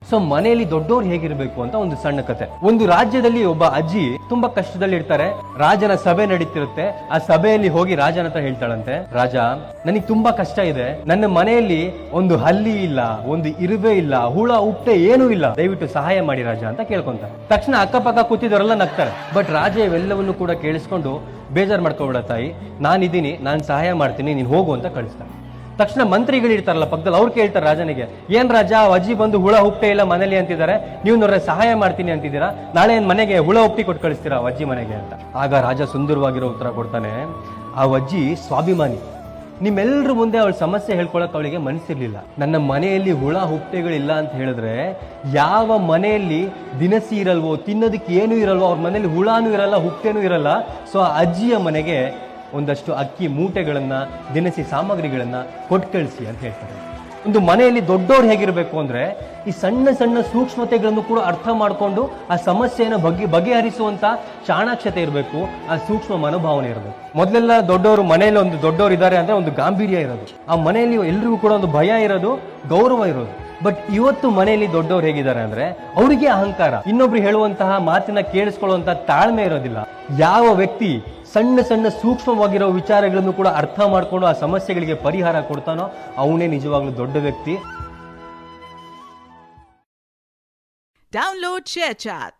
So ಮನೆಯಲ್ಲಿ ದೊಡ್ಡವ್ರು ಹೇಗಿರ್ಬೇಕು ಅಂತ ಒಂದು ಸಣ್ಣ ಕತೆ. ಒಂದು ರಾಜ್ಯದಲ್ಲಿ ಒಬ್ಬ ಅಜ್ಜಿ ತುಂಬಾ ಕಷ್ಟದಲ್ಲಿ ಇರ್ತಾರೆ. ರಾಜನ ಸಭೆ ನಡೀತಿರುತ್ತೆ. ಆ ಸಭೆಯಲ್ಲಿ ಹೋಗಿ ರಾಜನ ಹತ್ರ ಹೇಳ್ತಾಳಂತೆ, ರಾಜ, ನನಗೆ ತುಂಬಾ ಕಷ್ಟ ಇದೆ, ನನ್ನ ಮನೆಯಲ್ಲಿ ಒಂದು ಹಲ್ಲಿ ಇಲ್ಲ, ಒಂದು ಇರುವೆ ಇಲ್ಲ, ಹುಳ ಉಪ್ಪೆ ಏನೂ ಇಲ್ಲ, ದಯವಿಟ್ಟು ಸಹಾಯ ಮಾಡಿ ರಾಜ ಅಂತ ಕೇಳ್ಕೊಂತಾರೆ. ತಕ್ಷಣ ಅಕ್ಕಪಕ್ಕ ಕೂತಿದವರೆಲ್ಲ ನಗ್ತಾರೆ. ಬಟ್ ರಾಜ ಇವೆಲ್ಲವನ್ನು ಕೂಡ ಕೇಳಿಸ್ಕೊಂಡು ಬೇಜಾರ್ ಮಾಡ್ಕೊಬಿಡ, ತಾಯಿ ನಾನಿದ್ದೀನಿ, ನಾನು ಸಹಾಯ ಮಾಡ್ತೀನಿ, ನೀನು ಹೋಗು ಅಂತ ಕಳಿಸ್ತಾರೆ. ತಕ್ಷಣ ಮಂತ್ರಿಗಳು ಇರ್ತಾರಲ್ಲ ಪಕ್ಕದಲ್ಲಿ, ಅವ್ರು ಕೇಳ್ತಾರೆ ರಾಜನಿಗೆ, ಏನ್ ರಾಜ, ಅಜ್ಜಿ ಬಂದು ಹುಳ ಹುಪ್ಪೆ ಇಲ್ಲ ಮನೇಲಿ ಅಂತಿದ್ದಾರೆ, ನೀವು ನೋಡ್ರೆ ಸಹಾಯ ಮಾಡ್ತೀನಿ ಅಂತಿದ್ದೀರಾ, ನಾಳೆ ಏನ್ ಮನೆಗೆ ಹುಳ ಉಪ್ಪಿ ಕೊಟ್ಟು ಕಳಿಸ್ತೀರಾ ಅಜ್ಜಿ ಮನೆಗೆ ಅಂತ. ಆಗ ರಾಜ ಸುಂದರವಾಗಿರೋ ಉತ್ತರ ಕೊಡ್ತಾನೆ, ಆ ಅಜ್ಜಿ ಸ್ವಾಭಿಮಾನಿ, ನಿಮ್ಮೆಲ್ಲರ ಮುಂದೆ ಅವಳ ಸಮಸ್ಯೆ ಹೇಳ್ಕೊಳಕ್ ಅವಳಿಗೆ ಮನಸ್ಸಿರ್ಲಿಲ್ಲ. ನನ್ನ ಮನೆಯಲ್ಲಿ ಹುಳ ಹುಪ್ಪೆಗಳಿಲ್ಲ ಅಂತ ಹೇಳಿದ್ರೆ, ಯಾವ ಮನೆಯಲ್ಲಿ ದಿನಸಿ ಇರಲ್ವೋ, ತಿನ್ನೋದಕ್ಕೆ ಏನೂ ಇರಲ್ವೋ, ಅವ್ರ ಮನೇಲಿ ಹುಳಾನು ಇರಲ್ಲ, ಹುಪ್ಪೆನೂ ಇರಲ್ಲ. ಸೊ ಆ ಅಜ್ಜಿಯ ಮನೆಗೆ ಒಂದಷ್ಟು ಅಕ್ಕಿ ಮೂಟೆಗಳನ್ನ, ದಿನಸಿ ಸಾಮಗ್ರಿಗಳನ್ನ ಕೊಟ್ಟು ಕಳಿಸಿ ಅಂತ ಹೇಳ್ತಾರೆ. ಒಂದು ಮನೆಯಲ್ಲಿ ದೊಡ್ಡವ್ರು ಹೇಗಿರ್ಬೇಕು ಅಂದ್ರೆ, ಈ ಸಣ್ಣ ಸಣ್ಣ ಸೂಕ್ಷ್ಮತೆಗಳನ್ನು ಕೂಡ ಅರ್ಥ ಮಾಡಿಕೊಂಡು ಆ ಸಮಸ್ಯೆಯನ್ನು ಬಗೆಹರಿಸುವಂತ ಚಾಣಾಕ್ಷತೆ ಇರಬೇಕು, ಆ ಸೂಕ್ಷ್ಮ ಮನೋಭಾವನೆ ಇರಬೇಕು. ಮೊದಲೆಲ್ಲ ದೊಡ್ಡವರು ಮನೆಯಲ್ಲಿ ಒಂದು ದೊಡ್ಡವರು ಇದ್ದಾರೆ ಅಂದ್ರೆ ಒಂದು ಗಾಂಭೀರ್ಯ ಇರೋದು, ಆ ಮನೆಯಲ್ಲಿ ಎಲ್ರಿಗೂ ಕೂಡ ಒಂದು ಭಯ ಇರೋದು, ಗೌರವ ಇರೋದು. ಬಟ್ ಇವತ್ತು ಮನೆಯಲ್ಲಿ ದೊಡ್ಡವ್ರು ಹೇಗಿದ್ದಾರೆ ಅಂದ್ರೆ, ಅವರಿಗೆ ಅಹಂಕಾರ, ಇನ್ನೊಬ್ರು ಹೇಳುವಂತಹ ಮಾತಿನ ಕೇಳಿಸ್ಕೊಳ್ಳುವಂತಹ ತಾಳ್ಮೆ ಇರೋದಿಲ್ಲ. ಯಾವ ವ್ಯಕ್ತಿ ಸಣ್ಣ ಸಣ್ಣ ಸೂಕ್ಷ್ಮವಾಗಿರೋ ವಿಚಾರಗಳನ್ನು ಕೂಡ ಅರ್ಥ ಮಾಡಿಕೊಂಡು ಆ ಸಮಸ್ಯೆಗಳಿಗೆ ಪರಿಹಾರ ಕೊಡ್ತಾನೋ ಅವನೇ ನಿಜವಾಗ್ಲೂ ದೊಡ್ಡ ವ್ಯಕ್ತಿ. Download ShareChat.